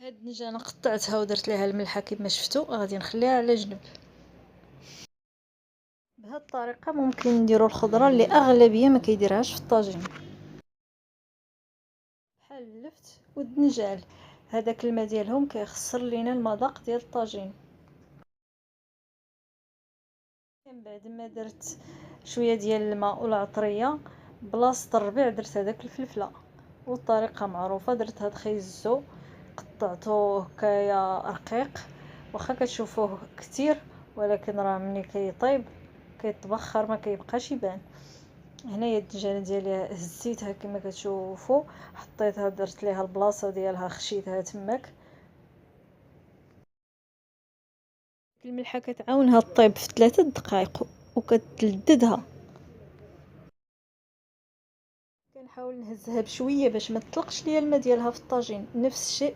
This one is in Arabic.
هاد الدجاجه قطعتها ودرت ليها الملحه كما شفتوا، غادي نخليها على جنب. بهذه الطريقه ممكن نديروا الخضره اللي اغلبيه ما كيديرهاش في الطاجين، بحال اللفت والدنجال. هذاك الماء ديالهم كيخسر لينا المذاق ديال الطاجين. من بعد ما درت شويه ديال الماء والعطريه بلاصه الربيع درت هذاك الفلفله، والطريقه معروفه. درت هاد خيزو قطعته هكايا رقيق، واخا كتشوفوه كتير ولكن راه ملي كيطيب كيتبخر ما كيبقاش يبان. هنايا الدجاجه ديالي هزيتها كما كتشوفوا، حطيتها درت ليها البلاصه ديالها خشيتها تماك. الملحه كتعاونها طيب في 3 دقائق وكتلذذها. كنحاول نهزها بشويه باش ما تطلقش ليا الماء ديالها في الطاجين. نفس الشيء